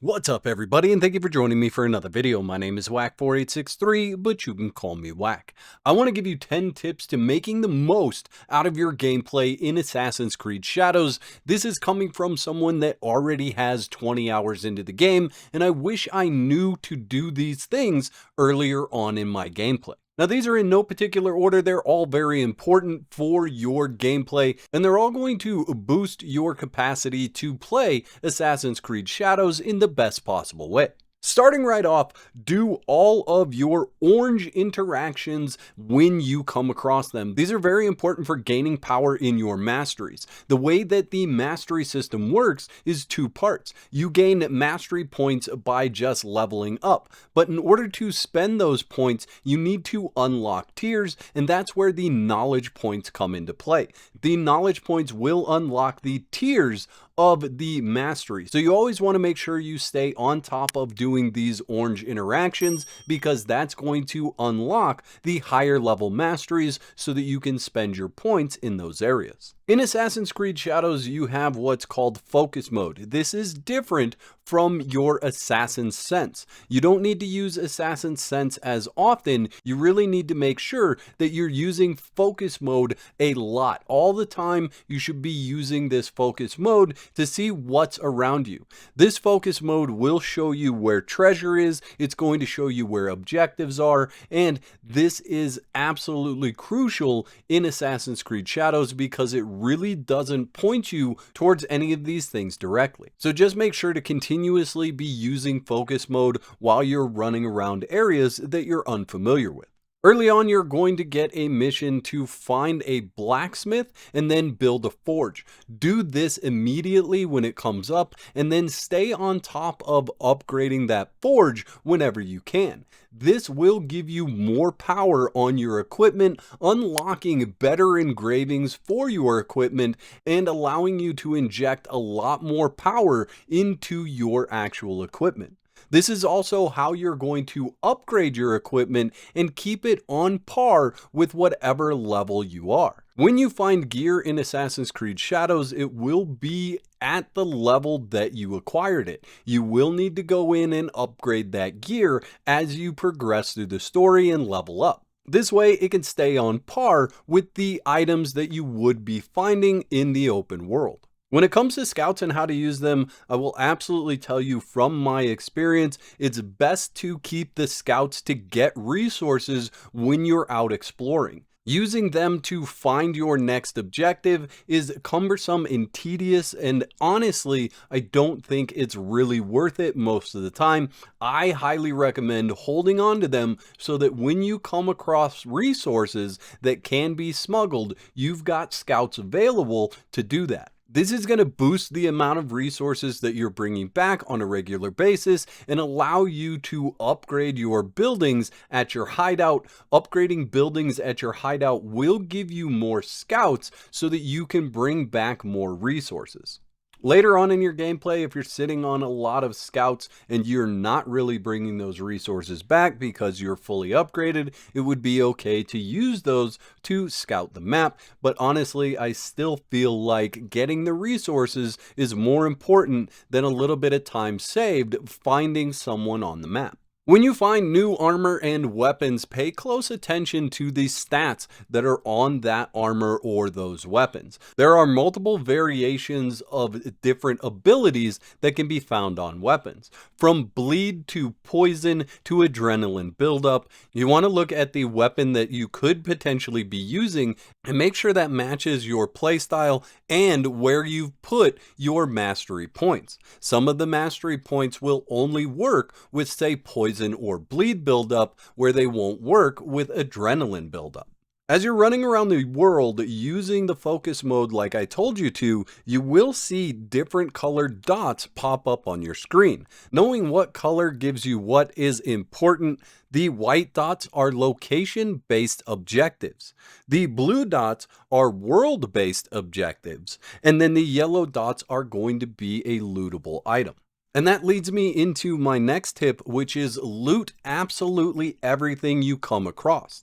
What's up everybody, and thank you for joining me for another video. My name is Whack4863, but you can call me Whack. I want to give you 10 tips to making the most out of your gameplay in Assassin's Creed Shadows. This is coming from someone that already has 20 hours into the game, and I wish I knew to do these things earlier on in my gameplay. Now, these are in no particular order. They're all very important for your gameplay, and they're all going to boost your capacity to play Assassin's Creed Shadows in the best possible way. Starting right off, do all of your orange interactions when you come across them. These are very important for gaining power in your masteries. The way that the mastery system works is two parts. You gain mastery points by just leveling up, but in order to spend those points, you need to unlock tiers, and that's where the knowledge points come into play. The knowledge points will unlock the tiers of the mastery. So you always want to make sure you stay on top of doing these orange interactions, because that's going to unlock the higher level masteries so that you can spend your points in those areas. In Assassin's Creed Shadows, you have what's called focus mode. This is different from your Assassin's Sense. You don't need to use Assassin's Sense as often. You really need to make sure that you're using focus mode a lot. All the time, you should be using this focus mode to see what's around you. This focus mode will show you where treasure is. It's going to show you where objectives are. And this is absolutely crucial in Assassin's Creed Shadows because it really doesn't point you towards any of these things directly. So just make sure to continuously be using focus mode while you're running around areas that you're unfamiliar with. Early on, you're going to get a mission to find a blacksmith and then build a forge. Do this immediately when it comes up, and then stay on top of upgrading that forge whenever you can. This will give you more power on your equipment, unlocking better engravings for your equipment and allowing you to inject a lot more power into your actual equipment. This is also how you're going to upgrade your equipment and keep it on par with whatever level you are. When you find gear in Assassin's Creed Shadows, it will be at the level that you acquired it. You will need to go in and upgrade that gear as you progress through the story and level up. This way, it can stay on par with the items that you would be finding in the open world. When it comes to scouts and how to use them, I will absolutely tell you from my experience, it's best to keep the scouts to get resources when you're out exploring. Using them to find your next objective is cumbersome and tedious, and honestly, I don't think it's really worth it most of the time. I highly recommend holding on to them so that when you come across resources that can be smuggled, you've got scouts available to do that. This is going to boost the amount of resources that you're bringing back on a regular basis and allow you to upgrade your buildings at your hideout. Upgrading buildings at your hideout will give you more scouts so that you can bring back more resources. Later on in your gameplay, if you're sitting on a lot of scouts and you're not really bringing those resources back because you're fully upgraded, it would be okay to use those to scout the map. But honestly, I still feel like getting the resources is more important than a little bit of time saved finding someone on the map. When you find new armor and weapons, pay close attention to the stats that are on that armor or those weapons. There are multiple variations of different abilities that can be found on weapons. From bleed to poison to adrenaline buildup, you want to look at the weapon that you could potentially be using and make sure that matches your playstyle and where you've put your mastery points. Some of the mastery points will only work with, say, poison or bleed buildup, where they won't work with adrenaline buildup. As you're running around the world using the focus mode like I told you to, you will see different colored dots pop up on your screen. Knowing what color gives you what is important. The white dots are location-based objectives. The blue dots are world-based objectives. And then the yellow dots are going to be a lootable item. And that leads me into my next tip, which is loot absolutely everything you come across.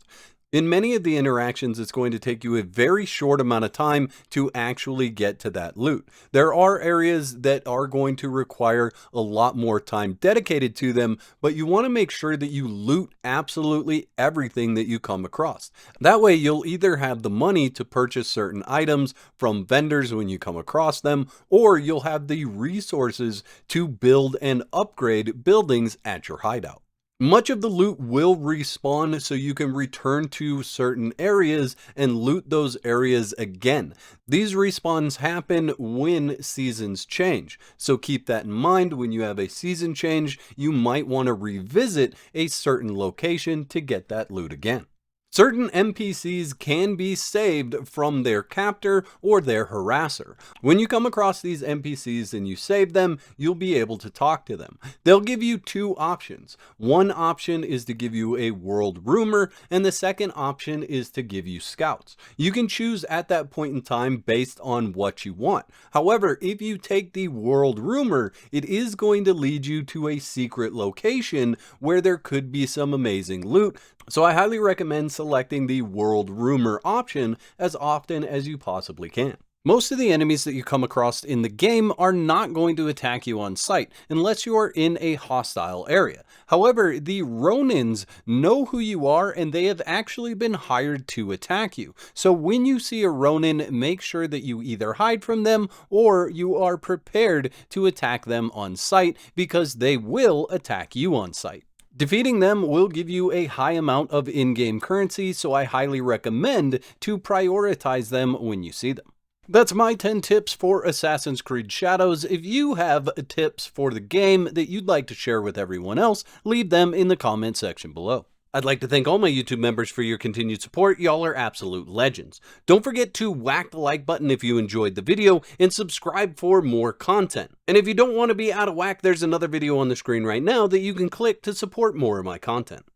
In many of the interactions, it's going to take you a very short amount of time to actually get to that loot. There are areas that are going to require a lot more time dedicated to them, but you want to make sure that you loot absolutely everything that you come across. That way, you'll either have the money to purchase certain items from vendors when you come across them, or you'll have the resources to build and upgrade buildings at your hideout. Much of the loot will respawn, so you can return to certain areas and loot those areas again. These respawns happen when seasons change, so keep that in mind. When you have a season change, you might want to revisit a certain location to get that loot again. Certain NPCs can be saved from their captor or their harasser. When you come across these NPCs and you save them, you'll be able to talk to them. They'll give you two options. One option is to give you a world rumor, and the second option is to give you scouts. You can choose at that point in time based on what you want. However, if you take the world rumor, it is going to lead you to a secret location where there could be some amazing loot. So I highly recommend selecting the world rumor option as often as you possibly can. Most of the enemies that you come across in the game are not going to attack you on sight unless you are in a hostile area. However, the Ronins know who you are and they have actually been hired to attack you. So when you see a Ronin, make sure that you either hide from them or you are prepared to attack them on sight, because they will attack you on sight. Defeating them will give you a high amount of in-game currency, so I highly recommend to prioritize them when you see them. That's my 10 tips for Assassin's Creed Shadows. If you have tips for the game that you'd like to share with everyone else, leave them in the comment section below. I'd like to thank all my YouTube members for your continued support. Y'all are absolute legends. Don't forget to whack the like button if you enjoyed the video and subscribe for more content. And if you don't want to be out of whack, there's another video on the screen right now that you can click to support more of my content.